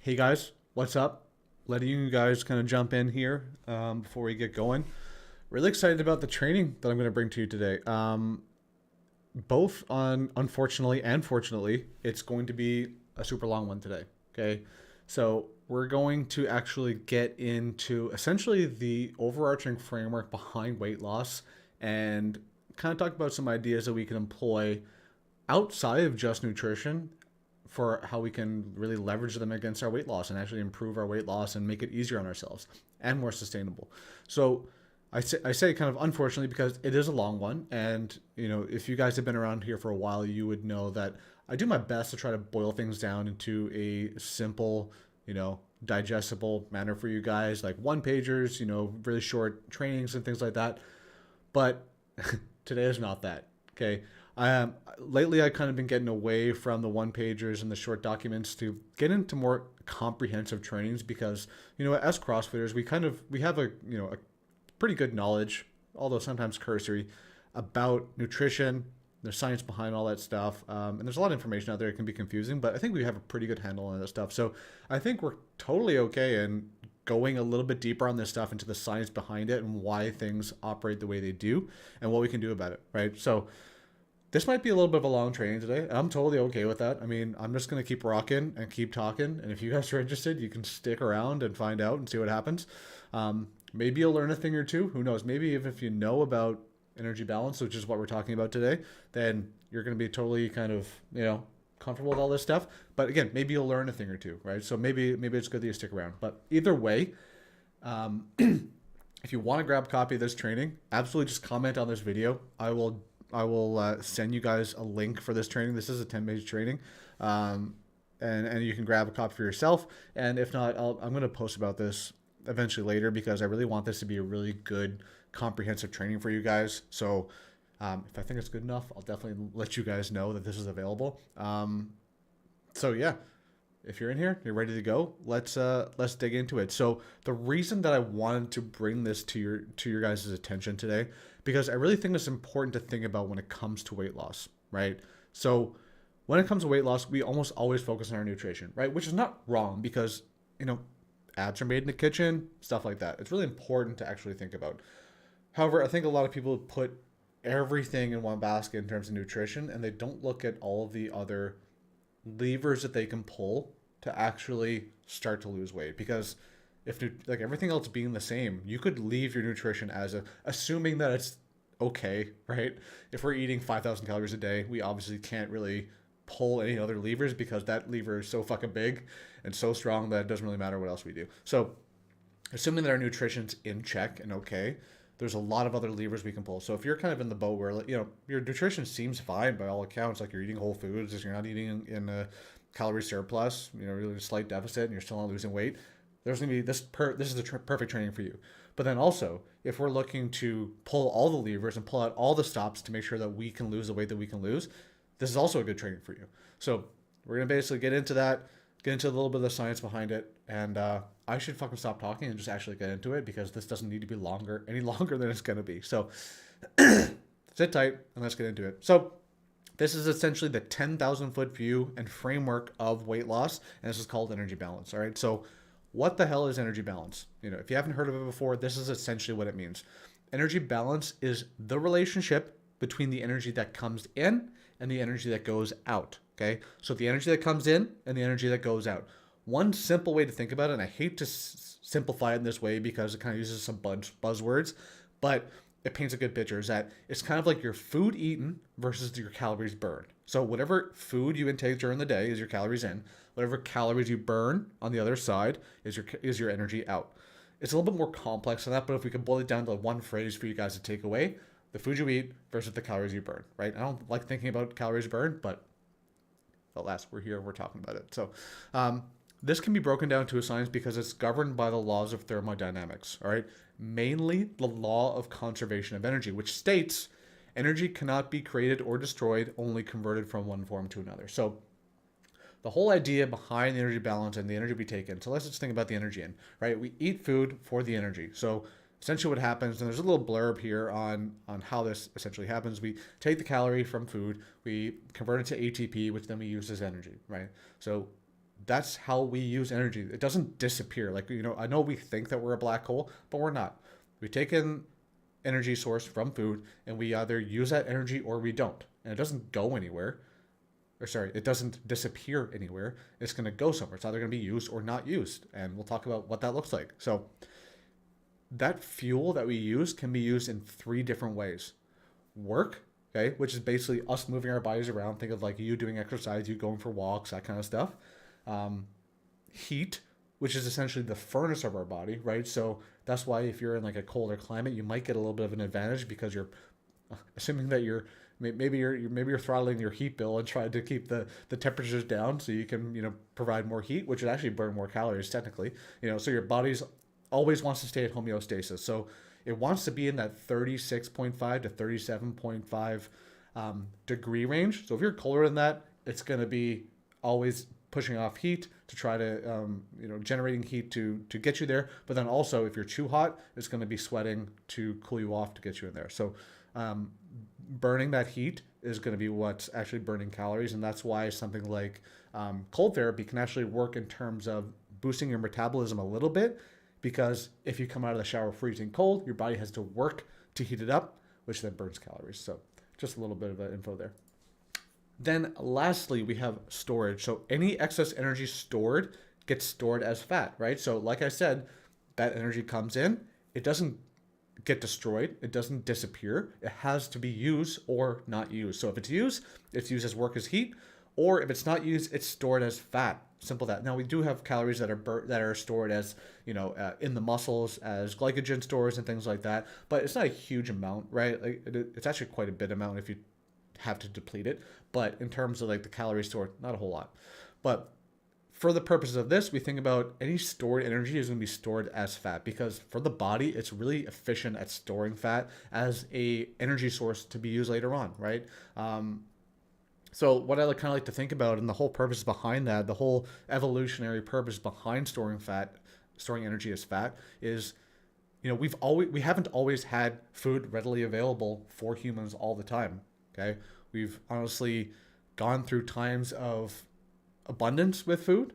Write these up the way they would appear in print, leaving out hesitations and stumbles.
Hey guys, what's up? Letting you guys kind of jump in here before we get going. Really excited about the training that I'm going to bring to you today. Both on unfortunately and fortunately, it's going to be a super long one today. Okay, so we're going to actually get into essentially the overarching framework behind weight loss and kind of talk about some ideas that we can employ outside of just nutrition for how we can really leverage them against our weight loss and actually improve our weight loss and make it easier on ourselves and more sustainable. So I say kind of unfortunately because it is a long one. And, if you guys have been around here for a while, you would know that I do my best to try to boil things down into a simple, digestible manner for you guys, like one pagers, really short trainings and things like that. But today is not that. Okay. Lately, I kind of been getting away from the one pagers and the short documents to get into more comprehensive trainings because as CrossFitters we have a pretty good knowledge, although sometimes cursory, about nutrition. There's science behind all that stuff, and there's a lot of information out there. It can be confusing, but I think we have a pretty good handle on that stuff. So I think we're totally okay in going a little bit deeper on this stuff into the science behind it and why things operate the way they do and what we can do about it, right? So this might be a little bit of a long training today. I'm totally okay with that. I mean, I'm just going to keep rocking and keep talking. And if you guys are interested, you can stick around and find out and see what happens. Maybe you'll learn a thing or two. Who knows? Maybe even if you know about energy balance, which is what we're talking about today, then you're going to be totally kind of, comfortable with all this stuff. But again, maybe you'll learn a thing or two, right? So maybe it's good that you stick around. But either way, um, if you want to grab a copy of this training, absolutely just comment on this video. I will send you guys a link for this training. This is a 10-page training, and you can grab a copy for yourself. And if not, I'm going to post about this eventually later because I really want this to be a really good, comprehensive training for you guys. So if I think it's good enough, I'll definitely let you guys know that this is available. So yeah, if you're in here, you're ready to go. Let's dig into it. So the reason that I wanted to bring this to your guys' attention today, because I really think it's important to think about when it comes to weight loss, right? So when it comes to weight loss, we almost always focus on our nutrition, right? Which is not wrong because abs are made in the kitchen, stuff like that. It's really important to actually think about. However, I think a lot of people put everything in one basket in terms of nutrition, and they don't look at all of the other levers that they can pull to actually start to lose weight. Because if like everything else being the same, you could leave your nutrition as assuming that it's okay, right? If we're eating 5,000 calories a day, we obviously can't really pull any other levers because that lever is so fucking big and so strong that it doesn't really matter what else we do. So assuming that our nutrition's in check and okay, there's a lot of other levers we can pull. So if you're kind of in the boat where your nutrition seems fine by all accounts, like you're eating whole foods, you're not eating in a calorie surplus, really a slight deficit, and you're still not losing weight, there's gonna be this is the perfect training for you. But then also, if we're looking to pull all the levers and pull out all the stops to make sure that we can lose the weight that we can lose, this is also a good training for you. So we're gonna basically get into that, get into a little bit of the science behind it, and I should fucking stop talking and just actually get into it because this doesn't need to be any longer than it's gonna be. So sit tight and let's get into it. So this is essentially the 10,000 foot view and framework of weight loss, and this is called energy balance. All right. So what the hell is energy balance? If you haven't heard of it before, this is essentially what it means. Energy balance is the relationship between the energy that comes in and the energy that goes out. Okay. So the energy that comes in and the energy that goes out. One simple way to think about it, and I hate to simplify it in this way because it kind of uses some buzzwords, but it paints a good picture, is that it's kind of like your food eaten versus your calories burned. So whatever food you intake during the day is your calories in. Whatever calories you burn on the other side is your energy out. It's a little bit more complex than that, but if we could boil it down to one phrase for you guys to take away, the food you eat versus the calories you burn, right? I don't like thinking about calories burned, but alas, we're here, we're talking about it. So this can be broken down to a science because it's governed by the laws of thermodynamics, all right? Mainly the law of conservation of energy, which states energy cannot be created or destroyed, only converted from one form to another. So the whole idea behind the energy balance and the energy we take in. So let's just think about the energy in, right? We eat food for the energy. So essentially what happens, and there's a little blurb here on how this essentially happens. We take the calorie from food, we convert it to ATP, which then we use as energy, right? So that's how we use energy. It doesn't disappear. Like, I know we think that we're a black hole, but we're not. We take in energy source from food and we either use that energy or we don't. And it doesn't go anywhere. Or sorry, it doesn't disappear anywhere. It's going to go somewhere. It's either going to be used or not used. And we'll talk about what that looks like. So that fuel that we use can be used in three different ways. Work, okay, which is basically us moving our bodies around. Think of like you doing exercise, you going for walks, that kind of stuff. Heat, which is essentially the furnace of our body, right? So that's why if you're in like a colder climate, you might get a little bit of an advantage because you're assuming that maybe you're throttling your heat bill and trying to keep the temperatures down so you can provide more heat, which would actually burn more calories technically. So your body's always wants to stay at homeostasis. So it wants to be in that 36.5 to 37.5 degree range. So if you're colder than that, it's going to be always pushing off heat to try to generating heat to get you there. But then also if you're too hot, it's going to be sweating to cool you off to get you in there. So burning that heat is going to be what's actually burning calories, and that's why something like cold therapy can actually work in terms of boosting your metabolism a little bit, because if you come out of the shower freezing cold, your body has to work to heat it up, which then burns calories. So just a little bit of info there. Then lastly, we have storage. So any excess energy stored gets stored as fat, right? So like I said, that energy comes in, it doesn't get destroyed, it doesn't disappear. It has to be used or not used. So if it's used as work as heat, or if it's not used, it's stored as fat. Simple that. Now we do have calories that are stored as in the muscles as glycogen stores and things like that, but it's not a huge amount, right? Like it's actually quite a bit amount if you have to deplete it. But in terms of like the calories stored, not a whole lot. But for the purposes of this, we think about any stored energy is going to be stored as fat, because for the body, it's really efficient at storing fat as a energy source to be used later on, right? So what I kind of like to think about, and the whole purpose behind that, the whole evolutionary purpose behind storing energy as fat is, we haven't always had food readily available for humans all the time. Okay, we've honestly gone through times of abundance with food,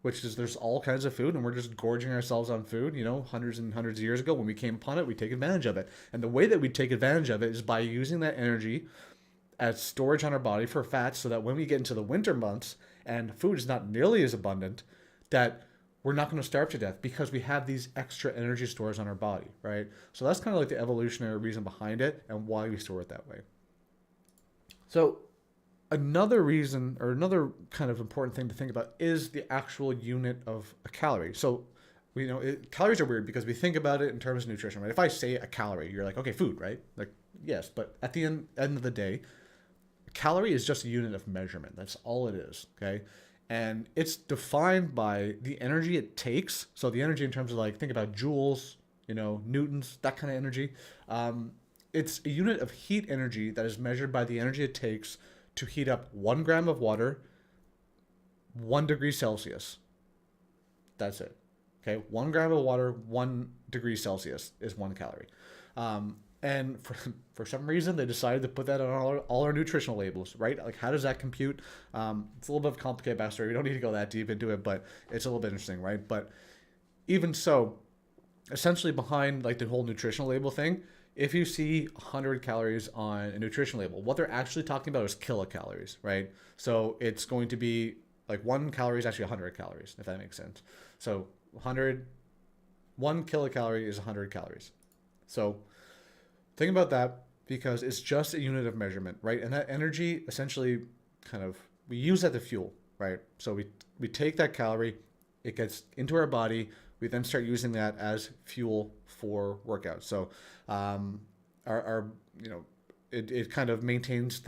which is there's all kinds of food and we're just gorging ourselves on food. Hundreds and hundreds of years ago when we came upon it, we take advantage of it, and the way that we take advantage of it is by using that energy as storage on our body for fats, so that when we get into the winter months and food is not nearly as abundant, that we're not going to starve to death because we have these extra energy stores on our body, right? So that's kind of like the evolutionary reason behind it and why we store it that way. So another reason, or another kind of important thing to think about, is the actual unit of a calorie. So calories are weird because we think about it in terms of nutrition, right? If I say a calorie, you're like, okay, food, right? Like, yes, but at the end of the day, calorie is just a unit of measurement. That's all it is, okay? And it's defined by the energy it takes. So the energy in terms of like, think about joules, newtons, that kind of energy. It's a unit of heat energy that is measured by the energy it takes to heat up 1 gram of water, 1 degree Celsius. That's it. Okay, 1 gram of water, 1 degree Celsius is 1 calorie. And for some reason, they decided to put that on all our nutritional labels, right? Like, how does that compute? It's a little bit of a complicated backstory. We don't need to go that deep into it, but it's a little bit interesting, right? But even so, essentially behind like the whole nutritional label thing, if you see 100 calories on a nutrition label, what they're actually talking about is kilocalories, right? So it's going to be like 1 calorie is actually 100 calories, if that makes sense. So 1 kilocalorie is 100 calories. So think about that, because it's just a unit of measurement, right? And that energy essentially we use that to fuel, right? So we take that calorie, it gets into our body, we then start using that as fuel for workouts. So it kind of maintains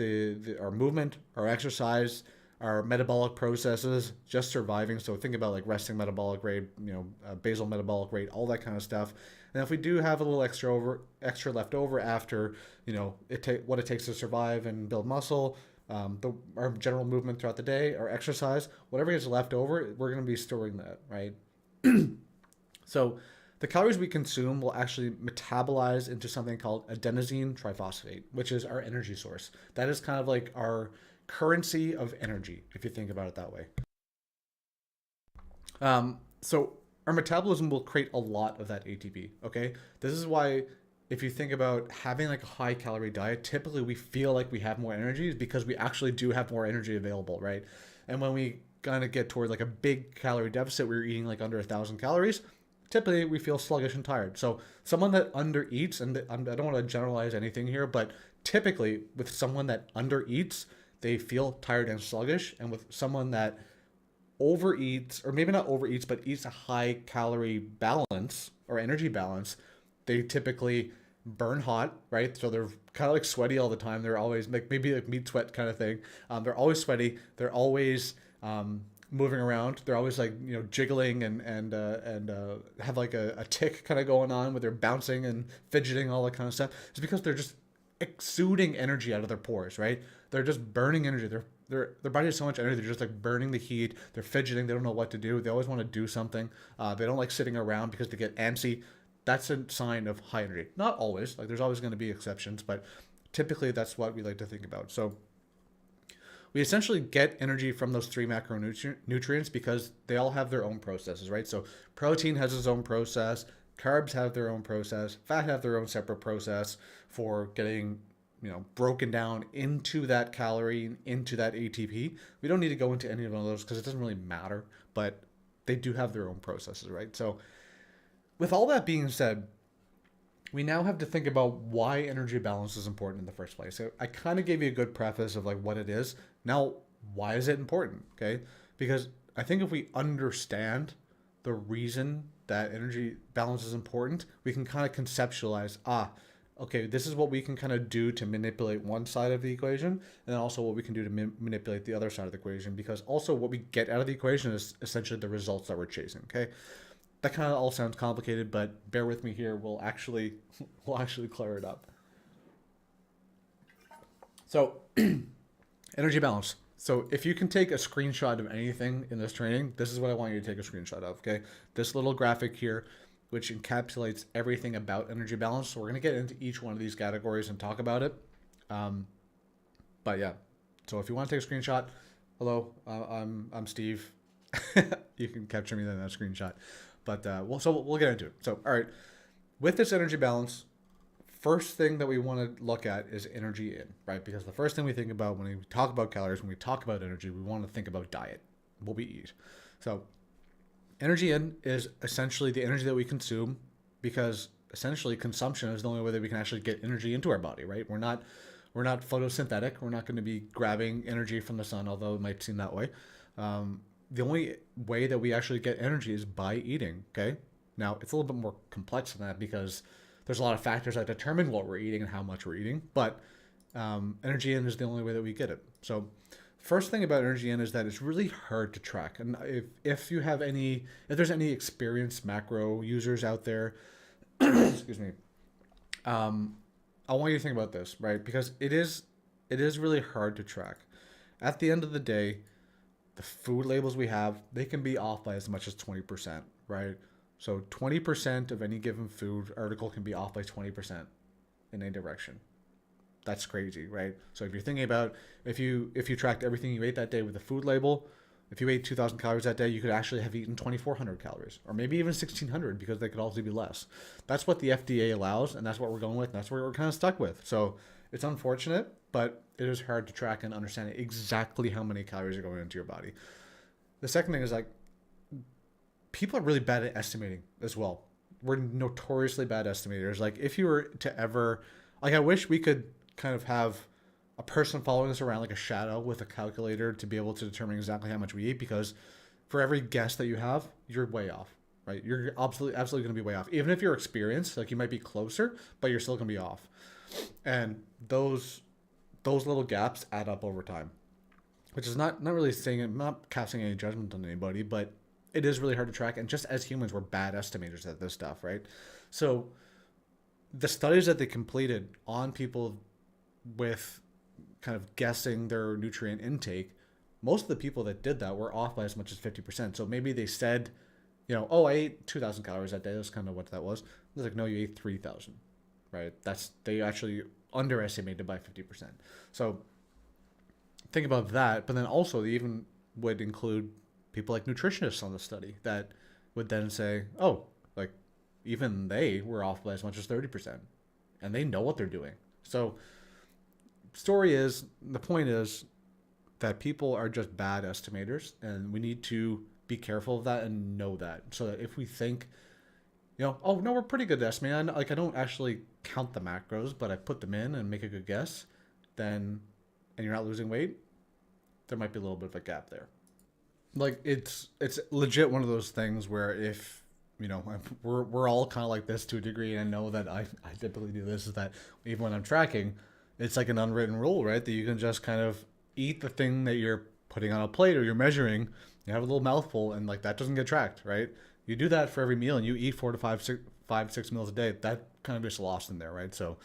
our movement, our exercise, our metabolic processes, just surviving. So think about like resting metabolic rate, basal metabolic rate, all that kind of stuff. And if we do have a little extra left over after, what it takes to survive and build muscle, our general movement throughout the day, our exercise, whatever is left over, we're going to be storing that, right? So the calories we consume will actually metabolize into something called adenosine triphosphate, which is our energy source. That is kind of like our currency of energy, if you think about it that way. So our metabolism will create a lot of that ATP. Okay, this is why if you think about having like a high calorie diet, typically we feel like we have more energy is because we actually do have more energy available, right? And when we kind of get toward like a big calorie deficit, we're eating like under 1,000 calories. Typically, we feel sluggish and tired. So someone that under eats, and I don't want to generalize anything here, but typically with someone that under eats, they feel tired and sluggish, and with someone that overeats, or maybe not overeats, but eats a high calorie balance or energy balance, they typically burn hot, right? So they're kind of like sweaty all the time. They're always like maybe like meat sweat kind of thing. They're always sweaty. They're always moving around. They're always like jiggling and have like a tick kind of going on where they're bouncing and fidgeting, all that kind of stuff. It's because they're just exuding energy out of their pores, right? They're just burning energy. Their body has so much energy. They're just like burning the heat. They're fidgeting. They don't know what to do. They always want to do something. They don't like sitting around because they get antsy. That's a sign of high energy. Not always. Like there's always going to be exceptions, but typically that's what we like to think about. So we essentially get energy from those three macronutrients because they all have their own processes, right? So protein has its own process, carbs have their own process, fat have their own separate process for getting broken down into that calorie, into that ATP. We don't need to go into any of those because it doesn't really matter, but they do have their own processes, right? So with all that being said, we now have to think about why energy balance is important in the first place. So I kind of gave you a good preface of like what it is. Now, why is it important? Okay, because I think if we understand the reason that energy balance is important, we can kind of conceptualize, okay, this is what we can kind of do to manipulate one side of the equation, and then also what we can do to manipulate the other side of the equation, because also what we get out of the equation is essentially the results that we're chasing. Okay, that kind of all sounds complicated, but bear with me here. We'll actually clear it up. So energy balance. So if you can take a screenshot of anything in this training, this is what I want you to take a screenshot of. Okay, this little graphic here, which encapsulates everything about energy balance. So we're gonna get into each one of these categories and talk about it. But yeah, so if you want to take a screenshot, hello, I'm Steve. You can capture me in that screenshot. But we'll get into it. So all right, with this energy balance, first thing that we want to look at is energy in, right? Because the first thing we think about when we talk about calories, when we talk about energy, we want to think about diet, what we eat. So energy in is essentially the energy that we consume, because essentially consumption is the only way that we can actually get energy into our body, right? We're not photosynthetic. We're not going to be grabbing energy from the sun, although it might seem that way. The only way that we actually get energy is by eating. Okay, now it's a little bit more complex than that because there's a lot of factors that determine what we're eating and how much we're eating, but energy in is the only way that we get it. So first thing about energy in is that it's really hard to track. And if there's any experienced macro users out there, excuse me, I want you to think about this, right? Because it is really hard to track. At the end of the day, the food labels we have, they can be off by as much as 20%, right? So 20% of any given food article can be off by 20% in any direction. That's crazy, right? So if you're thinking about if you tracked everything you ate that day with a food label, if you ate 2,000 calories that day, you could actually have eaten 2,400 calories, or maybe even 1,600, because they could also be less. That's what the FDA allows, and that's what we're going with, and that's what we're kind of stuck with. So it's unfortunate, but it is hard to track and understand exactly how many calories are going into your body. The second thing is like people are really bad at estimating as well. We're notoriously bad estimators. Like if you were to ever, like I wish we could kind of have a person following us around like a shadow with a calculator to be able to determine exactly how much we eat, because for every guess that you have, you're way off, right? You're absolutely going to be way off. Even if you're experienced, like you might be closer, but you're still going to be off. And those little gaps add up over time, which is not really saying, I'm not casting any judgment on anybody, but it is really hard to track. And just as humans, we're bad estimators at this stuff, right? So the studies that they completed on people with kind of guessing their nutrient intake, most of the people that did that were off by as much as 50%. So maybe they said, oh, I ate 2,000 calories that day. That's kind of what that was. It was like, no, you ate 3,000, right? They actually underestimated by 50%. So think about that. But then also they even would include people like nutritionists on the study that would then say, oh, like even they were off by as much as 30%, and they know what they're doing. So the point is that people are just bad estimators, and we need to be careful of that and know that, so that if we think, oh no, we're pretty good at estimating, like I don't actually count the macros, but I put them in and make a good guess, then, and you're not losing weight, there might be a little bit of a gap there. Like it's legit one of those things where if we're all kind of like this to a degree, and I know that I typically do this, is that even when I'm tracking, it's like an unwritten rule, right? That you can just kind of eat the thing that you're putting on a plate or you're measuring. You have a little mouthful, and like that doesn't get tracked, right? You do that for every meal, and you eat 4 to 5, 6 meals a day. That kind of gets lost in there, right? So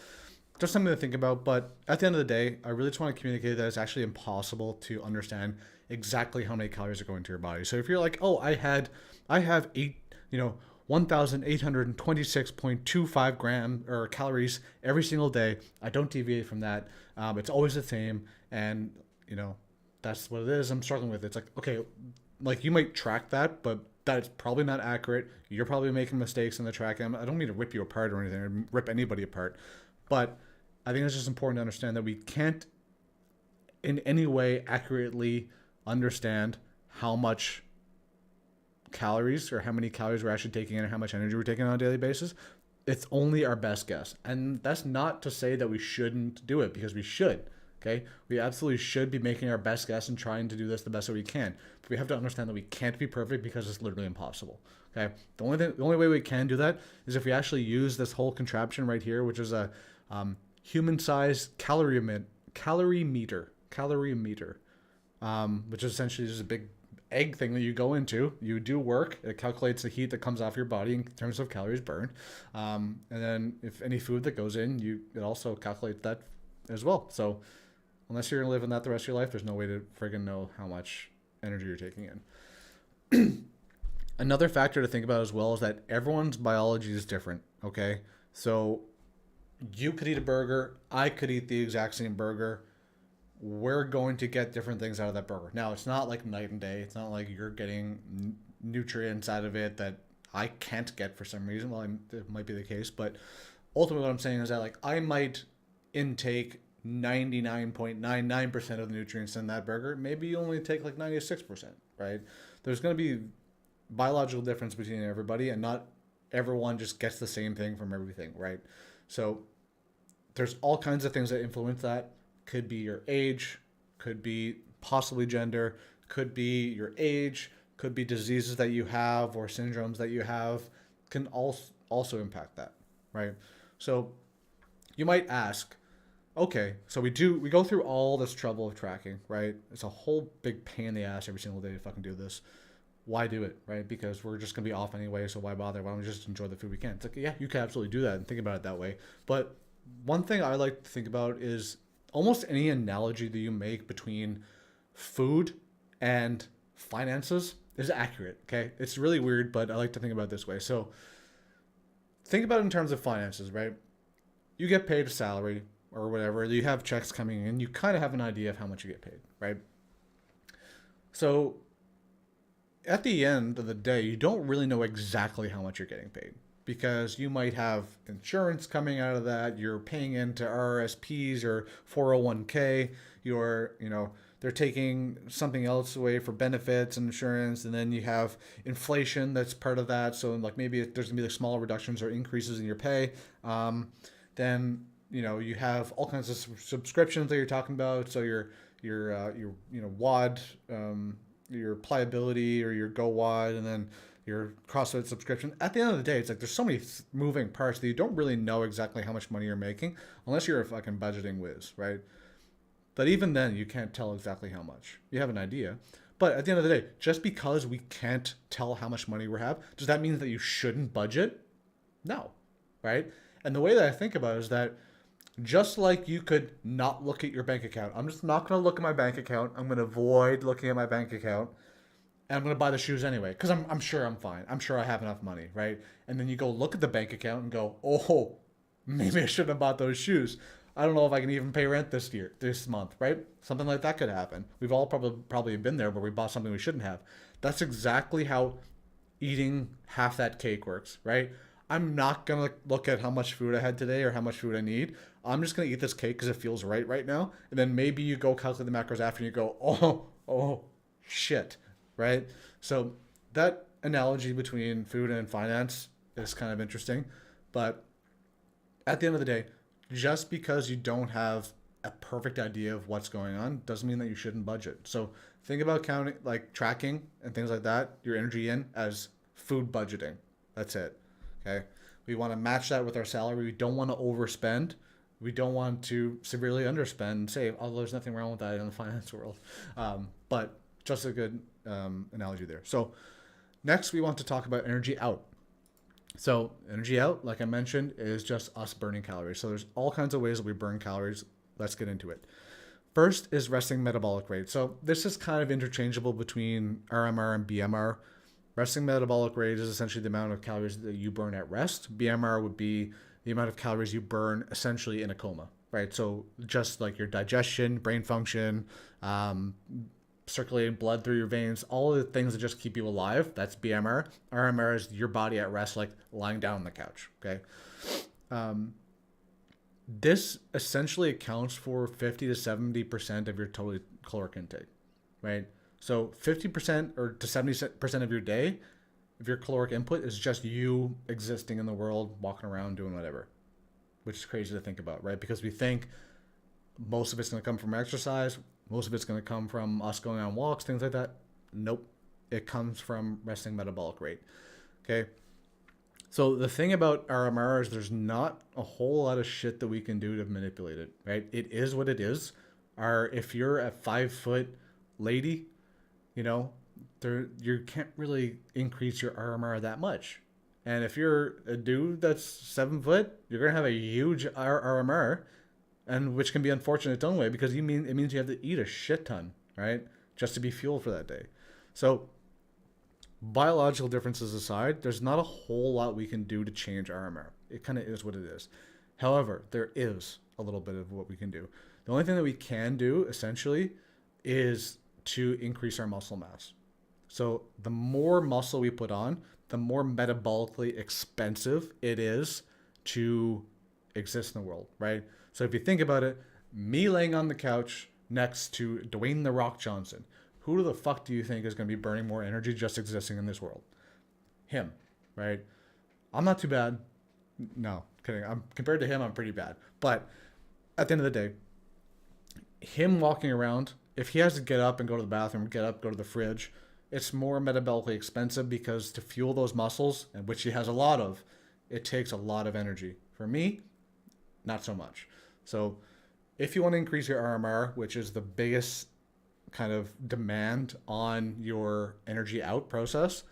just something to think about. But at the end of the day, I really just want to communicate that it's actually impossible to understand exactly how many calories are going to your body. So if you're like, oh, I have 1,826.25 gram or calories every single day, I don't deviate from that. It's always the same, and that's what it is. I'm struggling with it. It's like, okay, like you might track that, but that's probably not accurate. You're probably making mistakes in the tracking. I don't mean to rip you apart or anything, or rip anybody apart, but I think it's just important to understand that we can't in any way accurately understand how much calories or how many calories we're actually taking in or how much energy we're taking on a daily basis. It's only our best guess. And that's not to say that we shouldn't do it, because we should. Okay, we absolutely should be making our best guess and trying to do this the best that we can. But we have to understand that we can't be perfect, because it's literally impossible. Okay, the only way we can do that is if we actually use this whole contraption right here, which is a human-sized calorimeter, which is essentially just a big egg thing that you go into. You do work. It calculates the heat that comes off your body in terms of calories burned, and then if any food that goes in, it also calculates that as well. So unless you're gonna live in that the rest of your life, there's no way to friggin' know how much energy you're taking in. Another factor to think about as well is that everyone's biology is different. Okay, so you could eat a burger, I could eat the exact same burger. We're going to get different things out of that burger. Now, it's not like night and day. It's not like you're getting nutrients out of it that I can't get for some reason. Well, it might be the case, but ultimately what I'm saying is that like I might intake 99.99% of the nutrients in that burger. Maybe you only take like 96%, right? There's going to be biological difference between everybody, and not everyone just gets the same thing from everything, right? So there's all kinds of things that influence that. Could be your age, could be possibly gender, could be your age, could be diseases that you have or syndromes that you have, can also impact that, right? So you might ask, okay, so we go through all this trouble of tracking, right? It's a whole big pain in the ass every single day to fucking do this. Why do it, right? Because we're just gonna be off anyway, so why bother? Why don't we just enjoy the food we can? It's like, yeah, you can absolutely do that and think about it that way. But one thing I like to think about is almost any analogy that you make between food and finances is accurate, okay? It's really weird, but I like to think about it this way. So think about it in terms of finances, right? You get paid a salary or whatever, you have checks coming in, you kind of have an idea of how much you get paid, right? So at the end of the day, you don't really know exactly how much you're getting paid, because you might have insurance coming out of that, you're paying into RRSPs or 401k, they're taking something else away for benefits and insurance, and then you have inflation that's part of that, so like maybe there's gonna be like small reductions or increases in your pay. Then you have all kinds of subscriptions that you're talking about, so your WOD, your Pliability or your GoWOD, and then your CrossFit subscription. At the end of the day, it's like there's so many moving parts that you don't really know exactly how much money you're making unless you're a fucking budgeting whiz, right? But even then, you can't tell exactly how much. You have an idea. But at the end of the day, just because we can't tell how much money we have, does that mean that you shouldn't budget? No, right? And the way that I think about it is that just like you could not look at your bank account, I'm just not going to look at my bank account. I'm going to avoid looking at my bank account. And I'm going to buy the shoes anyway, because I'm sure I'm fine. I'm sure I have enough money, right? And then you go look at the bank account and go, oh, maybe I shouldn't have bought those shoes. I don't know if I can even pay rent this month, right? Something like that could happen. We've all probably been there where we bought something we shouldn't have. That's exactly how eating half that cake works, right? I'm not gonna look at how much food I had today or how much food I need. I'm just gonna eat this cake because it feels right now. And then maybe you go calculate the macros after and you go, oh, shit, right? So that analogy between food and finance is kind of interesting. But at the end of the day, just because you don't have a perfect idea of what's going on doesn't mean that you shouldn't budget. So think about counting, like tracking and things like that, your energy in as food budgeting. That's it. Okay. We want to match that with our salary. We don't want to overspend. We don't want to severely underspend and save, although there's nothing wrong with that in the finance world. But just a good analogy there. So next, we want to talk about energy out. So energy out, like I mentioned, is just us burning calories. So there's all kinds of ways that we burn calories. Let's get into it. First is resting metabolic rate. So this is kind of interchangeable between RMR and BMR. Resting metabolic rate is essentially the amount of calories that you burn at rest. BMR would be the amount of calories you burn essentially in a coma, right? So just like your digestion, brain function, circulating blood through your veins, all of the things that just keep you alive. That's BMR. RMR is your body at rest, like lying down on the couch. Okay. This essentially accounts for 50 to 70% of your total caloric intake, right? So 50% or to 70% of your day, if your caloric input is just you existing in the world, walking around, doing whatever, which is crazy to think about, right? Because we think most of it's going to come from exercise. Most of it's going to come from us going on walks, things like that. Nope. It comes from resting metabolic rate. Okay. So the thing about RMR is there's not a whole lot of shit that we can do to manipulate it, right? It is what it is. If you're a 5-foot lady, you can't really increase your RMR that much. And if you're a dude that's 7 foot, you're going to have a huge RMR, and which can be unfortunate in its own way because it means you have to eat a shit ton, right? Just to be fueled for that day. So biological differences aside, there's not a whole lot we can do to change RMR. It kind of is what it is. However, there is a little bit of what we can do. The only thing that we can do essentially is to increase our muscle mass. So the more muscle we put on, the more metabolically expensive it is to exist in the world, right? So if you think about it, me laying on the couch next to Dwayne The Rock Johnson, who the fuck do you think is going to be burning more energy just existing in this world? Him, right? I'm not too bad. No, kidding. Compared to him, I'm pretty bad. But at the end of the day, him walking around, if he has to get up and go to the bathroom, go to the fridge, it's more metabolically expensive because to fuel those muscles, and which he has a lot of, it takes a lot of energy. For me, not so much. So if you want to increase your RMR, which is the biggest kind of demand on your energy out process,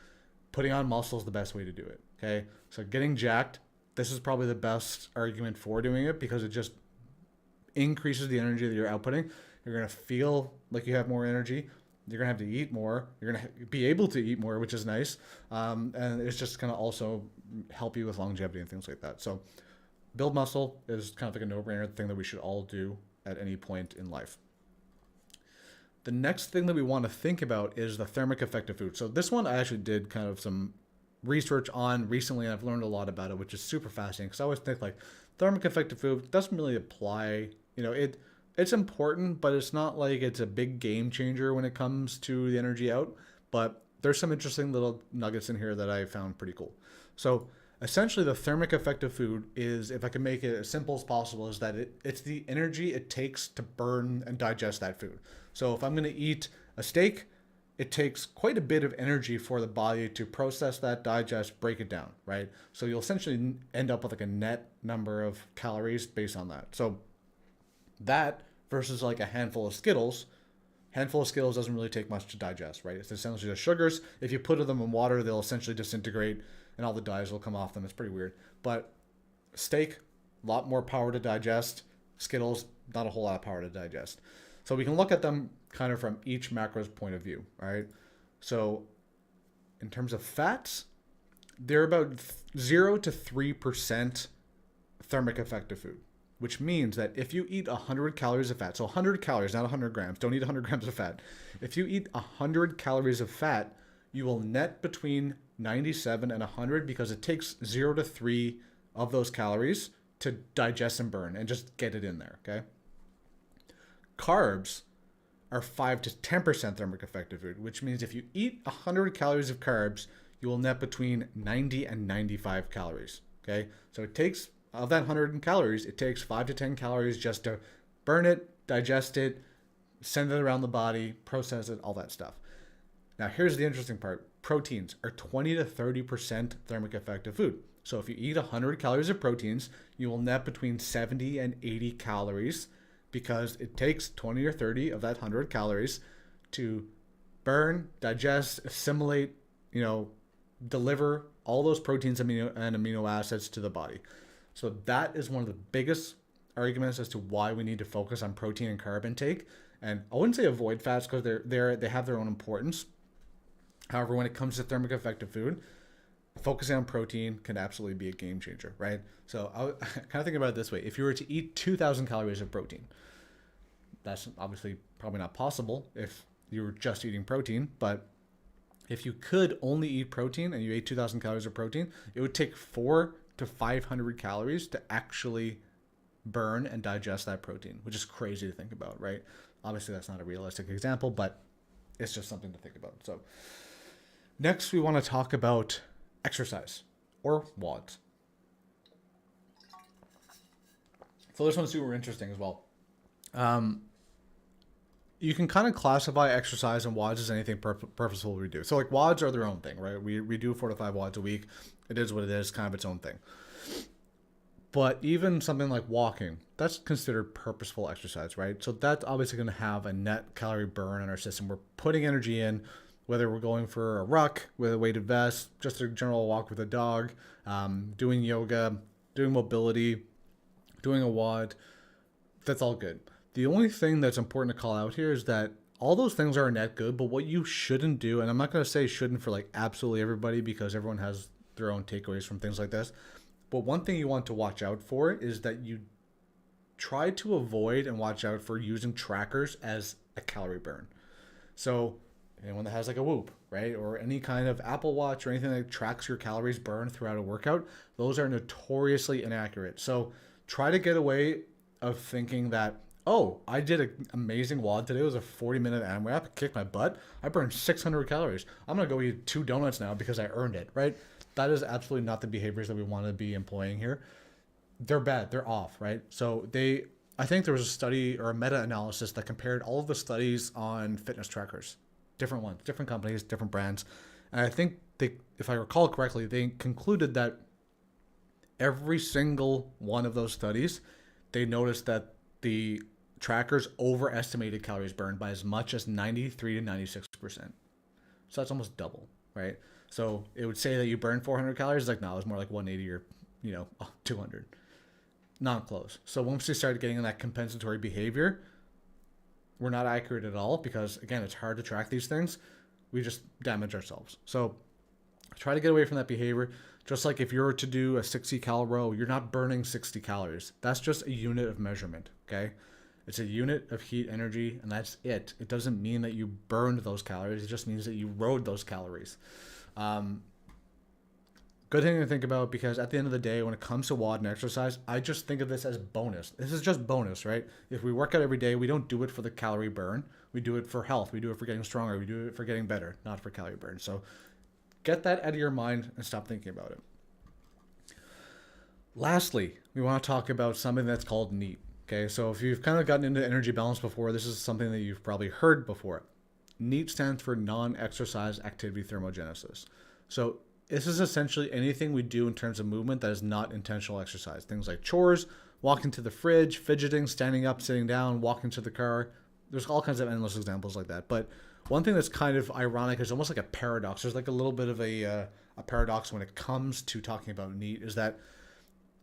putting on muscle is the best way to do it. Okay. So getting jacked, this is probably the best argument for doing it because it just increases the energy that you're outputting. You're going to feel like you have more energy. You're going to have to eat more. You're going to be able to eat more, which is nice. And it's just going to also help you with longevity and things like that. So build muscle is kind of like a no-brainer thing that we should all do at any point in life. The next thing that we want to think about is the thermic effect of food. So this one I actually did kind of some research on recently, and I've learned a lot about it, which is super fascinating because I always think like thermic effect of food doesn't really apply. It's important, but it's not like it's a big game changer when it comes to the energy out. But there's some interesting little nuggets in here that I found pretty cool. So essentially the thermic effect of food is, if I can make it as simple as possible, is that it's the energy it takes to burn and digest that food. So if I'm going to eat a steak, it takes quite a bit of energy for the body to process that, digest, break it down, right? So you'll essentially end up with like a net number of calories based on that. So that versus like a handful of Skittles doesn't really take much to digest, right? It's essentially just sugars. If you put them in water, they'll essentially disintegrate and all the dyes will come off them. It's pretty weird. But steak, a lot more power to digest. Skittles, not a whole lot of power to digest. So we can look at them kind of from each macro's point of view, right? So in terms of fats, they're about 0 to 3% thermic effect of food. which means that if you eat 100 calories of fat, so 100 calories, not 100 grams, don't eat 100 grams of fat. If you eat 100 calories of fat, you will net between 97 and 100 because it takes 0 to 3 of those calories to digest and burn and just get it in there, okay? Carbs are 5 to 10% thermic effective food, which means if you eat 100 calories of carbs, you will net between 90 and 95 calories, okay? So it takes, of that 100 calories, it takes 5 to 10 calories just to burn it, digest it, send it around the body, process it, all that stuff. Now, here's the interesting part. Proteins are 20 to 30% thermic effective food. So if you eat 100 calories of proteins, you will net between 70 and 80 calories because it takes 20 or 30 of that 100 calories to burn, digest, assimilate, deliver all those proteins and amino acids to the body. So that is one of the biggest arguments as to why we need to focus on protein and carb intake. And I wouldn't say avoid fats because they have their own importance. However, when it comes to thermic effective food, focusing on protein can absolutely be a game changer, right? So I kind of think about it this way. If you were to eat 2,000 calories of protein, that's obviously probably not possible if you were just eating protein, but if you could only eat protein and you ate 2,000 calories of protein, it would take 400 to 500 calories to actually burn and digest that protein, which is crazy to think about, right? Obviously, that's not a realistic example, but it's just something to think about. So next, we want to talk about exercise or WODs. So this one's super interesting as well. You can kind of classify exercise and WODs as anything purposeful we do. So like WODs are their own thing, right? We do 4 to 5 WODs a week. It is what it is, kind of its own thing. But even something like walking, that's considered purposeful exercise, right? So that's obviously going to have a net calorie burn in our system. We're putting energy in, whether we're going for a ruck with a weighted vest, just a general walk with a dog, doing yoga, doing mobility, doing a WOD, that's all good. The only thing that's important to call out here is that all those things are net good, but what you shouldn't do, and I'm not going to say shouldn't for like absolutely everybody because everyone has their own takeaways from things like this, but one thing you want to watch out for is that you try to avoid and watch out for using trackers as a calorie burn. So anyone that has like a Whoop, right, or any kind of Apple Watch or anything that tracks your calories burned throughout a workout, those are notoriously inaccurate. So try to get away of thinking that, oh, I did an amazing WOD today. It was a 40-minute AMRAP, kicked my butt. I burned 600 calories. I'm going to go eat 2 donuts now because I earned it, right? That is absolutely not the behaviors that we want to be employing here. They're bad. They're off, right? So I think there was a study or a meta-analysis that compared all of the studies on fitness trackers, different ones, different companies, different brands. And I think if I recall correctly, they concluded that every single one of those studies, they noticed that the trackers overestimated calories burned by as much as 93 to 96%. So that's almost double, right? So it would say that you burn 400 calories. It's like, no, it was more like 180 or, 200. Not close. So once we started getting in that compensatory behavior, we're not accurate at all because, again, it's hard to track these things. We just damage ourselves. So try to get away from that behavior. Just like if you were to do a 60-cal row, you're not burning 60 calories. That's just a unit of measurement, okay? It's a unit of heat energy, and that's it. It doesn't mean that you burned those calories. It just means that you rode those calories. Good thing to think about because at the end of the day, when it comes to WOD and exercise, I just think of this as bonus. This is just bonus, right? If we work out every day, we don't do it for the calorie burn. We do it for health. We do it for getting stronger. We do it for getting better, not for calorie burn. So get that out of your mind and stop thinking about it. Lastly, we want to talk about something that's called NEAT. Okay, so if you've kind of gotten into energy balance before, this is something that you've probably heard before. NEAT stands for non-exercise activity thermogenesis. So this is essentially anything we do in terms of movement that is not intentional exercise. Things like chores, walking to the fridge, fidgeting, standing up, sitting down, walking to the car. There's all kinds of endless examples like that. But one thing that's kind of ironic is almost like a paradox. There's like a little bit of a paradox when it comes to talking about NEAT is that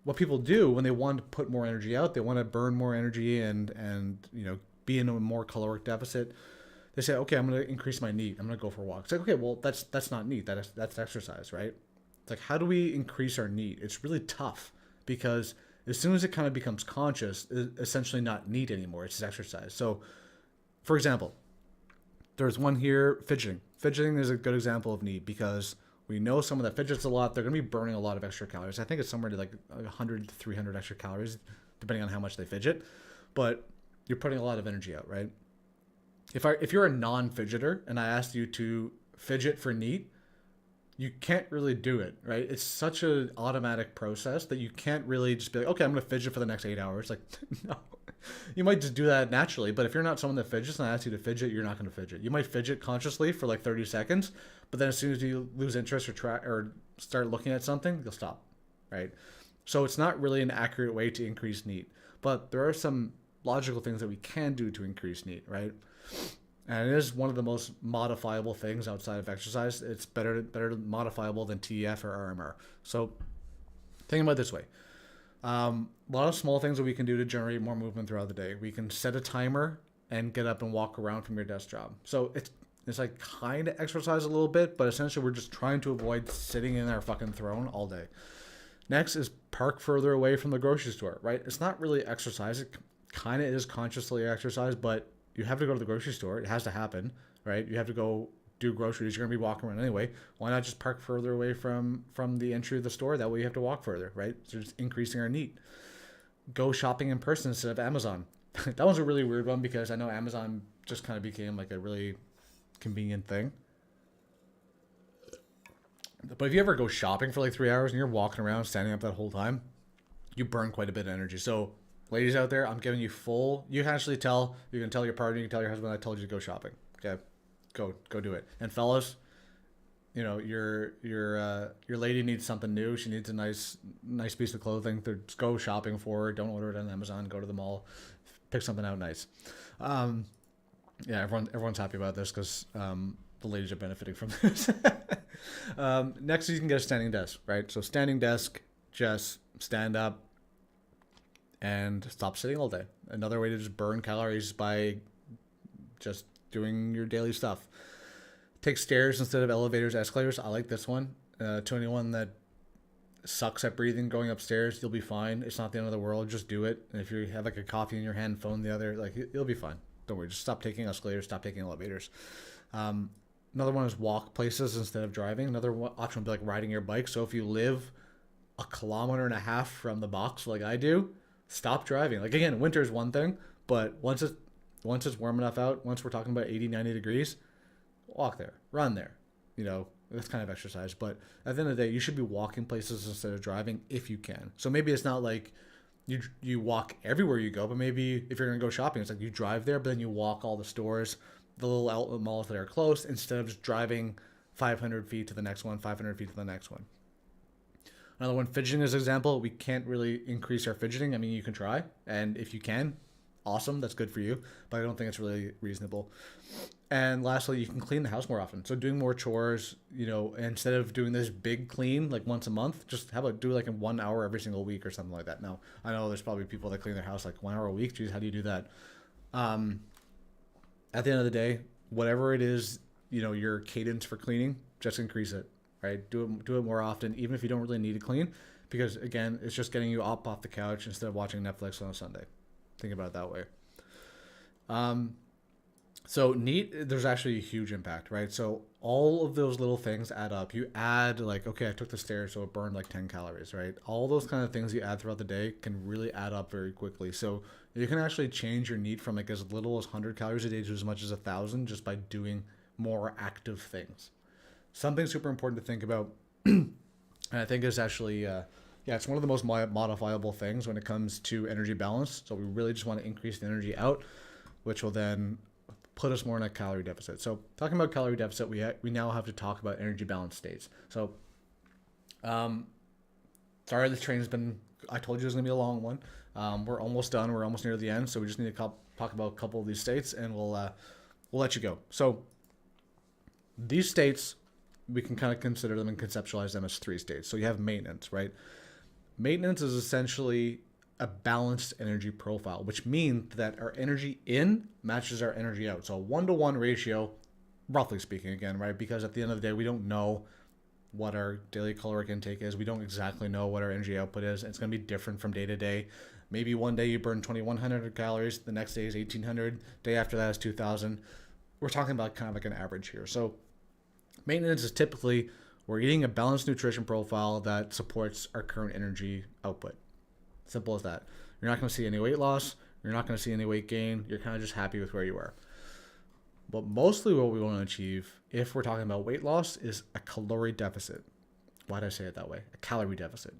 what people do when they want to put more energy out, they want to burn more energy and be in a more caloric deficit. They say, okay, I'm going to increase my NEAT. I'm going to go for a walk. It's like, okay, well, that's not NEAT. That's exercise, right? It's like, how do we increase our NEAT? It's really tough because As soon as it kind of becomes conscious, it's essentially not NEAT anymore. It's just exercise. So, for example, there's one here, fidgeting. Fidgeting is a good example of NEAT because we know someone that fidgets a lot, they're going to be burning a lot of extra calories. I think it's somewhere to like 100 to 300 extra calories, depending on how much they fidget. But you're putting a lot of energy out, right? If you're a non-fidgeter and I asked you to fidget for NEAT, you can't really do it, right? It's such an automatic process that you can't really just be like, okay, I'm going to fidget for the next 8 hours. Like, no. You might just do that naturally, but if you're not someone that fidgets and I ask you to fidget, you're not going to fidget. You might fidget consciously for like 30 seconds, but then as soon as you lose interest or start looking at something, you'll stop, right? So it's not really an accurate way to increase NEAT, but there are some logical things that we can do to increase NEAT, right? And it is one of the most modifiable things outside of exercise. It's better modifiable than TEF or RMR. So think about it this way. A lot of small things that we can do to generate more movement throughout the day. We can set a timer and get up and walk around from your desk job. So it's like kind of exercise a little bit, but essentially we're just trying to avoid sitting in our fucking throne all day. Next is park further away from the grocery store, right? It's not really exercise. It kind of is consciously exercise, but you have to go to the grocery store. It has to happen, right? You have to go do groceries. You're going to be walking around anyway. Why not just park further away from the entry of the store? That way you have to walk further, right? So just increasing our NEAT. Go shopping in person instead of Amazon. That was a really weird one because I know Amazon just kind of became like a really convenient thing. But if you ever go shopping for like 3 hours and you're walking around, standing up that whole time, you burn quite a bit of energy. So ladies out there, I'm giving you you can actually tell your partner, you can tell your husband, I told you to go shopping. Okay, go do it. And fellas, you know, your lady needs something new. She needs a nice piece of clothing. Just go shopping for her. Don't order it on Amazon. Go to the mall, pick something out nice. Yeah, everyone's happy about this because the ladies are benefiting from this. Next, you can get a standing desk, right? So standing desk, just stand up and stop sitting all day. Another way to just burn calories by just doing your daily stuff. Take stairs instead of elevators, escalators. I like this one. To anyone that sucks at breathing going upstairs, you'll be fine. It's not the end of the world. Just do it. And if you have like a coffee in your hand, phone the other, like you'll be fine. Don't worry. Just stop taking escalators. Stop taking elevators. Another one is walk places instead of driving. Another option would be like riding your bike. So if you live 1.5 kilometers from the box like I do, stop driving. Like again, winter is one thing, but once it's warm enough out, once we're talking about 80, 90 degrees, walk there, run there. You know, that's kind of exercise. But at the end of the day, you should be walking places instead of driving if you can. So maybe it's not like you walk everywhere you go, but maybe if you're going to go shopping, it's like you drive there, but then you walk all the stores, the little outlet malls that are close, instead of just driving 500 feet to the next one, 500 feet to the next one. Another one, fidgeting is an example. We can't really increase our fidgeting. I mean, you can try, and if you can, awesome, that's good for you, but I don't think it's really reasonable. And lastly, you can clean the house more often. So doing more chores, you know, instead of doing this big clean like once a month, just do it like in 1 hour every single week or something like that. Now, I know there's probably people that clean their house like 1 hour a week. Geez, how do you do that? At the end of the day, whatever it is, you know, your cadence for cleaning, just increase it, right? Do it more often, even if you don't really need to clean, because again, it's just getting you up off the couch instead of watching Netflix on a Sunday. Think about it that way. So NEAT, there's actually a huge impact, right? So all of those little things add up. You add like, okay, I took the stairs, so it burned like 10 calories, right? All those kind of things you add throughout the day can really add up very quickly. So you can actually change your NEAT from like as little as 100 calories a day to as much as 1,000 just by doing more active things. Something super important to think about, and I think is actually, it's one of the most modifiable things when it comes to energy balance. So we really just want to increase the energy out, which will then put us more in a calorie deficit. So talking about calorie deficit, we now have to talk about energy balance states. So, sorry, this train has been, I told you it was going to be a long one. We're almost done. We're almost near the end. So we just need to talk about a couple of these states and we'll let you go. So these states, we can kind of consider them and conceptualize them as 3 states. So you have maintenance, right? Maintenance is essentially a balanced energy profile, which means that our energy in matches our energy out. So a 1-to-1 ratio, roughly speaking, again, right? Because at the end of the day, we don't know what our daily caloric intake is. We don't exactly know what our energy output is. It's going to be different from day to day. Maybe one day you burn 2,100 calories, the next day is 1,800, day after that is 2,000. We're talking about kind of like an average here. So maintenance is typically we're eating a balanced nutrition profile that supports our current energy output. Simple as that. You're not going to see any weight loss. You're not going to see any weight gain. You're kind of just happy with where you are. But mostly what we want to achieve, if we're talking about weight loss, is a calorie deficit. Why did I say it that way? A calorie deficit.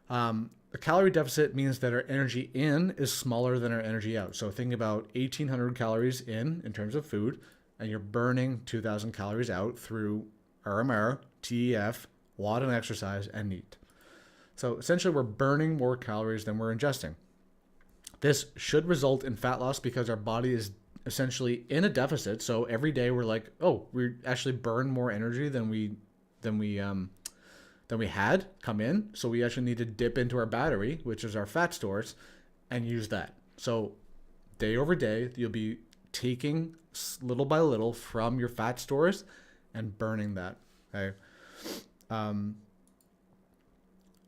A calorie deficit means that our energy in is smaller than our energy out. So think about 1,800 calories in terms of food, and you're burning 2,000 calories out through RMR, TEF, WOD and exercise, and NEAT. So essentially we're burning more calories than we're ingesting. This should result in fat loss because our body is essentially in a deficit. So every day we're like, oh, we actually burn more energy than we had come in. So we actually need to dip into our battery, which is our fat stores, and use that. So day over day, you'll be taking little by little from your fat stores and burning that. Okay.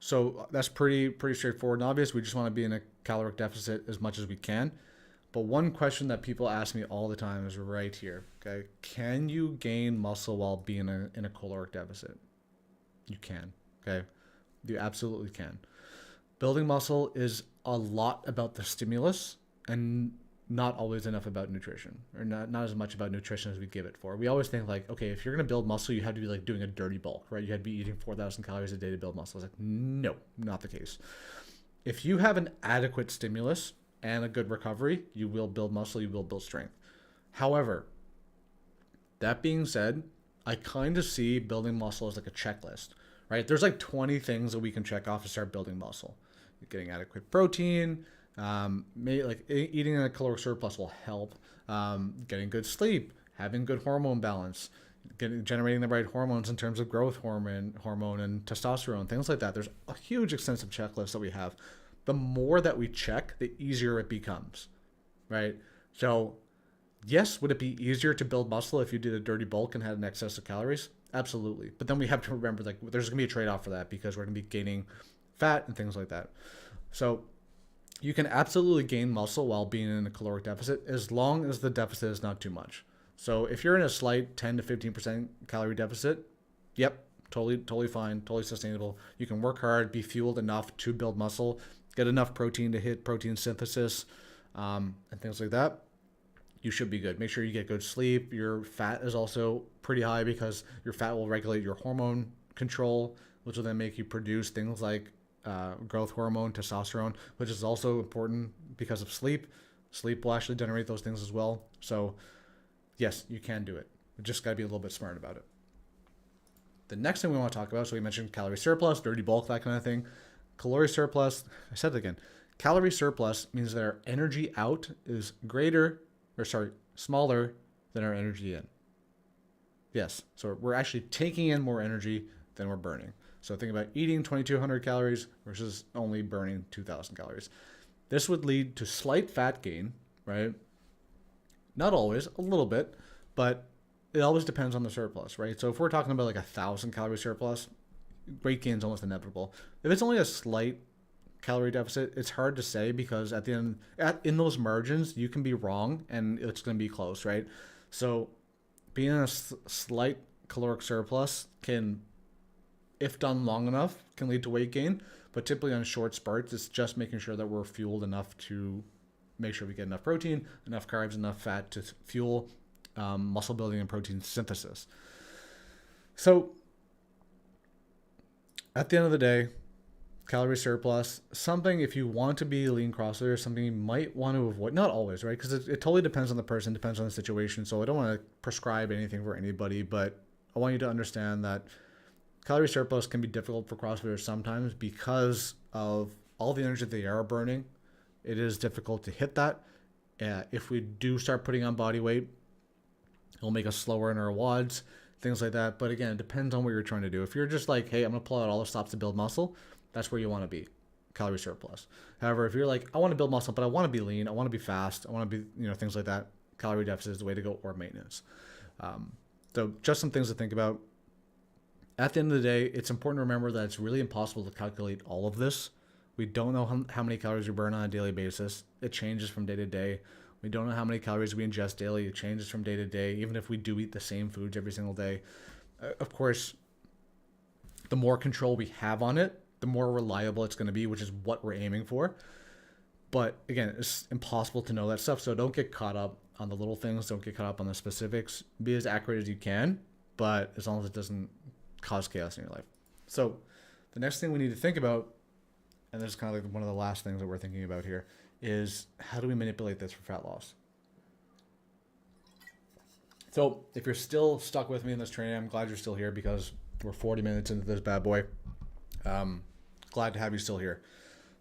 So that's pretty straightforward and obvious. We just want to be in a caloric deficit as much as we can. But one question that people ask me all the time is right here. Okay. Can you gain muscle while being in a caloric deficit? You can. Okay. You absolutely can. Building muscle is a lot about the stimulus and not always enough about nutrition, or not as much about nutrition as we give it for. We always think like, okay, if you're going to build muscle, you have to be like doing a dirty bulk, right? You had to be eating 4,000 calories a day to build muscle. It's like, no, not the case. If you have an adequate stimulus and a good recovery, you will build muscle, you will build strength. However, that being said, I kind of see building muscle as like a checklist, right? There's like 20 things that we can check off to start building muscle. Getting adequate protein, maybe like eating a caloric surplus will help. Getting good sleep, having good hormone balance, generating the right hormones in terms of growth hormone and testosterone, things like that. There's a huge extensive checklist that we have. The more that we check, the easier it becomes, right? So yes, would it be easier to build muscle if you did a dirty bulk and had an excess of calories? Absolutely. But then we have to remember like there's going to be a trade-off for that because we're going to be gaining fat and things like that. So you can absolutely gain muscle while being in a caloric deficit as long as the deficit is not too much. So if you're in a slight 10 to 15% calorie deficit, yep, totally fine, totally sustainable. You can work hard, be fueled enough to build muscle, get enough protein to hit protein synthesis, and things like that. You should be good. Make sure you get good sleep. Your fat is also pretty high because your fat will regulate your hormone control, which will then make you produce things like growth hormone, testosterone, which is also important because of sleep. Sleep will actually generate those things as well. So yes, you can do it. You just got to be a little bit smart about it. The next thing we want to talk about, so we mentioned calorie surplus, dirty bulk, that kind of thing. Calorie surplus, I said it again. Calorie surplus means that our energy out is smaller than our energy in. Yes, so we're actually taking in more energy than we're burning. So think about eating 2,200 calories versus only burning 2,000 calories. This would lead to slight fat gain, right? Not always, a little bit, but it always depends on the surplus, right? So if we're talking about like 1,000 calorie surplus, weight gain is almost inevitable. If it's only a slight calorie deficit, it's hard to say because at the end, in those margins, you can be wrong and it's going to be close, right? So being in a slight caloric surplus can, if done long enough, can lead to weight gain. But typically on short spurts, it's just making sure that we're fueled enough to make sure we get enough protein, enough carbs, enough fat to fuel muscle building and protein synthesis. So at the end of the day, calorie surplus, something if you want to be a lean CrossFitter, something you might want to avoid. Not always, right? Because it totally depends on the person, depends on the situation. So I don't want to prescribe anything for anybody, but I want you to understand that calorie surplus can be difficult for CrossFitters sometimes because of all the energy they are burning. It is difficult to hit that. If we do start putting on body weight, it'll make us slower in our WODs, things like that. But again, it depends on what you're trying to do. If you're just like, hey, I'm going to pull out all the stops to build muscle, that's where you want to be, calorie surplus. However, if you're like, I want to build muscle, but I want to be lean, I want to be fast, I want to be, things like that, calorie deficit is the way to go, or maintenance. So just some things to think about. at the end of the day, it's important to remember that it's really impossible to calculate all of this. We don't know how many calories we burn on a daily basis. It changes from day to day. We don't know how many calories we ingest daily. It changes from day to day, even if we do eat the same foods every single day. Of course, the more control we have on it, the more reliable it's going to be, which is what we're aiming for. But again, it's impossible to know that stuff. So don't get caught up on the little things. Don't get caught up on the specifics. Be as accurate as you can, but as long as it doesn't cause chaos in your life. So the next thing we need to think about, and this is kind of like one of the last things that we're thinking about here, is how do we manipulate this for fat loss? So if you're still stuck with me in this training, I'm glad you're still here because we're 40 minutes into this bad boy. Glad to have you still here.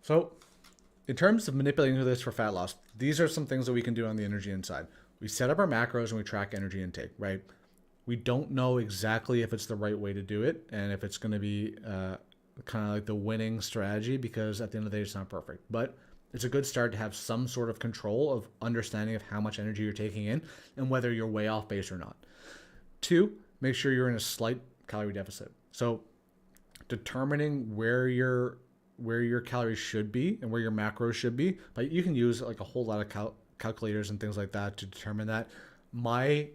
So in terms of manipulating this for fat loss, these are some things that we can do on the energy inside. We set up our macros and we track energy intake, right? We don't know exactly if it's the right way to do it and if it's going to be kind of like the winning strategy, because at the end of the day, it's not perfect. But it's a good start to have some sort of control of understanding of how much energy you're taking in and whether you're way off base or not. 2, make sure you're in a slight calorie deficit. So determining where your calories should be and where your macros should be, but you can use like a whole lot of calculators and things like that to determine that. My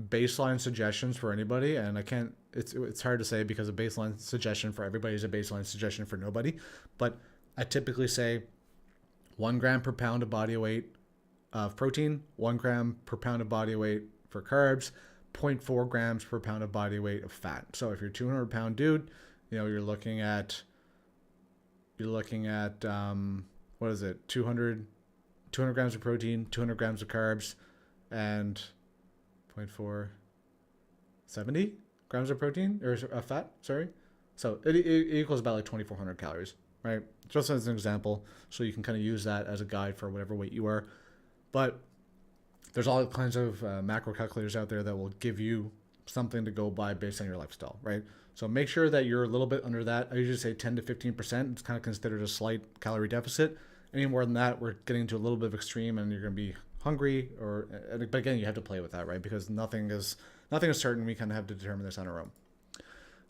baseline suggestions for anybody, and I can't, it's hard to say because a baseline suggestion for everybody is a baseline suggestion for nobody, but I typically say 1 gram per pound of body weight of protein, 1 gram per pound of body weight for carbs, 0.4 grams per pound of body weight of fat. So if you're a 200 pound dude, you know, you're looking at what is it? 200 grams of protein, 200 grams of carbs, and 70 grams of protein or fat, sorry. So it equals about like 2,400 calories, right? Just as an example, so you can kind of use that as a guide for whatever weight you are. But there's all kinds of macro calculators out there that will give you something to go by based on your lifestyle, right? So make sure that you're a little bit under that. I usually say 10 to 15%. It's kind of considered a slight calorie deficit. Any more than that, we're getting to a little bit of extreme and you're going to be hungry, but again, you have to play with that, right? Because nothing is certain. We kind of have to determine this on our own.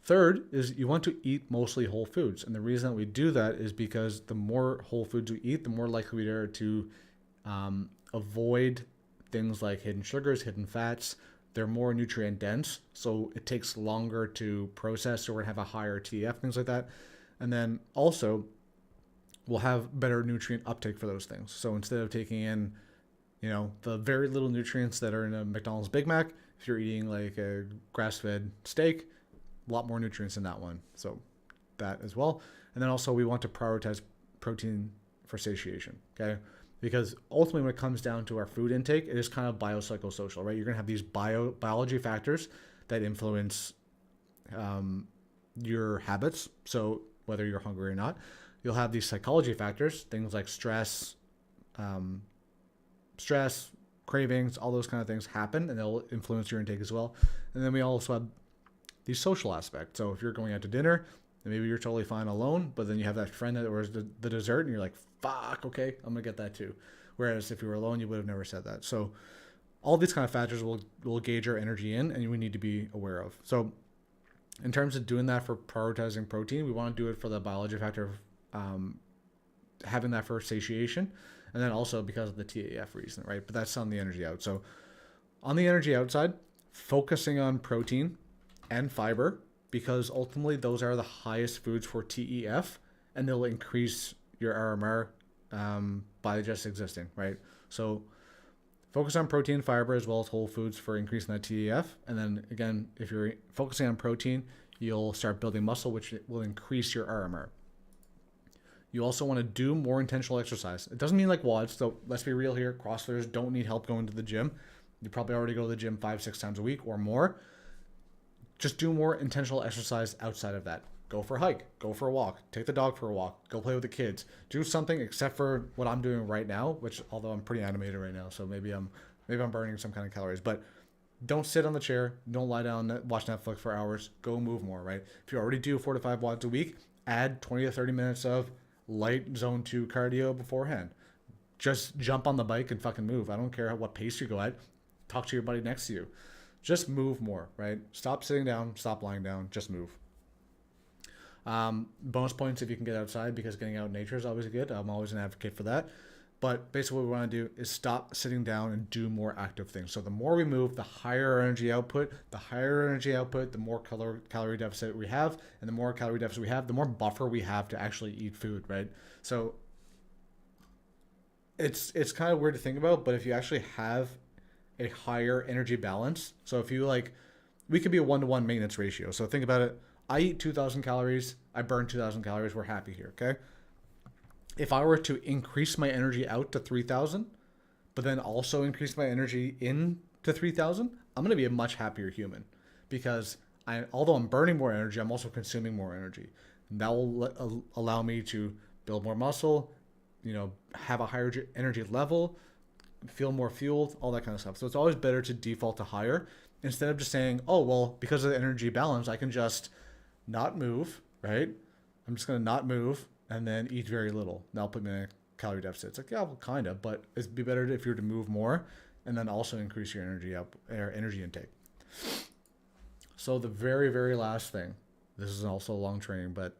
Third is you want to eat mostly whole foods. And the reason that we do that is because the more whole foods we eat, the more likely we are to avoid things like hidden sugars, hidden fats. They're more nutrient dense, so it takes longer to process, or have a higher TDF, things like that. And then also, we'll have better nutrient uptake for those things. So instead of taking in, you know, the very little nutrients that are in a McDonald's Big Mac, if you're eating like a grass-fed steak, a lot more nutrients in that one. So that as well. And then also we want to prioritize protein for satiation, okay? Because ultimately when it comes down to our food intake, it is kind of biopsychosocial, right? You're going to have these biology factors that influence your habits. So whether you're hungry or not, you'll have these psychology factors, things like stress, cravings, all those kind of things happen, and they'll influence your intake as well. And then we also have the social aspect. So if you're going out to dinner, then maybe you're totally fine alone, but then you have that friend that orders the dessert, and you're like, fuck, okay, I'm gonna get that too. Whereas if you were alone, you would have never said that. So all these kind of factors will gauge our energy in, and we need to be aware of. So in terms of doing that for prioritizing protein, we want to do it for the biology factor of having that for satiation, and then also because of the TAF reason, right? But that's on the energy out. So on the energy outside, focusing on protein and fiber, because ultimately those are the highest foods for TEF, and they'll increase your RMR by just existing, right? So focus on protein, fiber, as well as whole foods for increasing that TEF. And then again, if you're focusing on protein, you'll start building muscle, which will increase your RMR. You also want to do more intentional exercise. It doesn't mean like WODs. So let's be real here. CrossFitters don't need help going to the gym. You probably already go to the gym 5-6 times a week or more. Just do more intentional exercise outside of that. Go for a hike, go for a walk, take the dog for a walk, go play with the kids. Do something except for what I'm doing right now, which although I'm pretty animated right now, so maybe I'm burning some kind of calories, but don't sit on the chair, don't lie down, watch Netflix for hours, go move more, right? If you already do 4 to 5 watts a week, add 20 to 30 minutes of light zone 2 cardio beforehand. Just jump on the bike and fucking move. I don't care what pace you go at. Talk to your buddy next to you. Just move more, right? Stop sitting down, stop lying down, just move. Bonus points if you can get outside, because getting out in nature is always good. I'm always an advocate for that. But basically, what we want to do is stop sitting down and do more active things. So the more we move, the higher our energy output. The higher energy output, the more calorie deficit we have, and the more calorie deficit we have, the more buffer we have to actually eat food, right? So it's kind of weird to think about, but if you actually have a higher energy balance, so if you like, we could be a 1-to-1 maintenance ratio. So think about it. I eat 2,000 calories. I burn 2,000 calories. We're happy here, okay? If I were to increase my energy out to 3,000, but then also increase my energy in to 3,000, I'm going to be a much happier human, because although I'm burning more energy, I'm also consuming more energy. And that will allow me to build more muscle, have a higher energy level, feel more fueled, all that kind of stuff. So it's always better to default to higher, instead of just saying, oh, well, because of the energy balance, I can just not move, right? I'm just going to not move and then eat very little. That'll put me in a calorie deficit. It's like, yeah, well, kind of, but it'd be better if you were to move more and then also increase your energy intake. So the very, very last thing, this is also a long training, but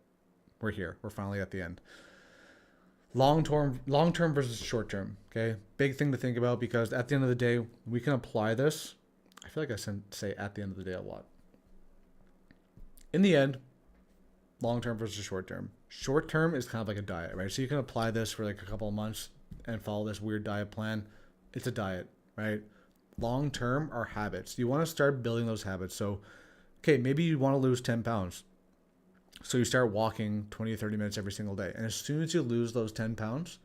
we're here. We're finally at the end. Long term versus short term. Okay, big thing to think about, because at the end of the day, we can apply this. I feel like I say at the end of the day a lot. In the end, long term versus short term. Short term is kind of like a diet, right? So you can apply this for like a couple of months and follow this weird diet plan. It's a diet, right? Long term are habits. You want to start building those habits. So, okay, maybe you want to lose 10 pounds. So you start walking 20 or 30 minutes every single day. And as soon as you lose those 10 pounds,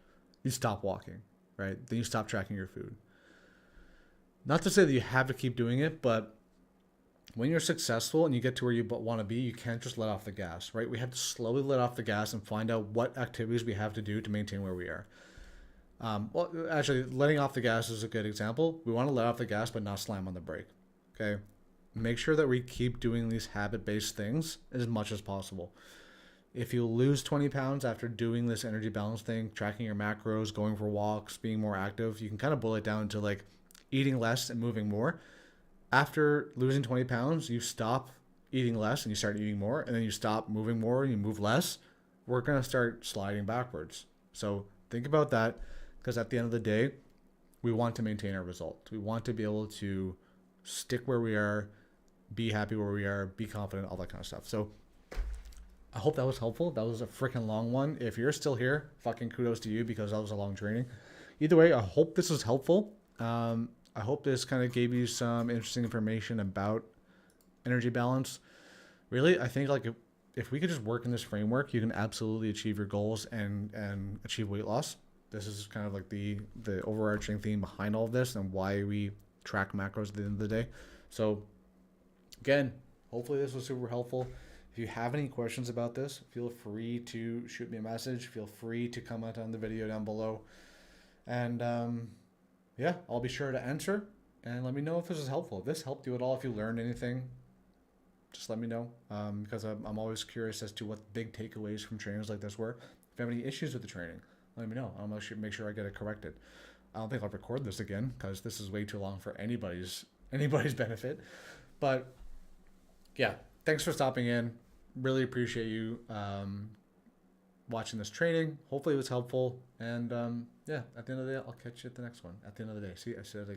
you stop walking, right? Then you stop tracking your food. Not to say that you have to keep doing it, but when you're successful and you get to where you want to be, you can't just let off the gas, right? We have to slowly let off the gas and find out what activities we have to do to maintain where we are. Well, actually, letting off the gas is a good example. We want to let off the gas, but not slam on the brake, okay? Make sure that we keep doing these habit-based things as much as possible. If you lose 20 pounds after doing this energy balance thing, tracking your macros, going for walks, being more active, you can kind of boil it down to like eating less and moving more. After losing 20 pounds, you stop eating less and you start eating more, and then you stop moving more and you move less. We're going to start sliding backwards. So think about that, because at the end of the day, we want to maintain our results. We want to be able to stick where we are, be happy where we are, be confident, all that kind of stuff. So I hope that was helpful. That was a freaking long one. If you're still here, fucking kudos to you, because that was a long training. Either way, I hope this was helpful. I hope this kind of gave you some interesting information about energy balance. Really, I think like if we could just work in this framework, you can absolutely achieve your goals and achieve weight loss. This is kind of like the overarching theme behind all of this and why we track macros at the end of the day. So again, hopefully this was super helpful. If you have any questions about this, feel free to shoot me a message. Feel free to comment on the video down below. And yeah, I'll be sure to answer, and let me know if this is helpful. If this helped you at all, if you learned anything, just let me know, because I'm always curious as to what big takeaways from trainings like this were. If you have any issues with the training, let me know. I'll make sure I get it corrected. I don't think I'll record this again, because this is way too long for anybody's benefit. But yeah, thanks for stopping in. Really appreciate you watching this training. Hopefully it was helpful. And yeah, at the end of the day, I'll catch you at the next one. At the end of the day. See, I said it again.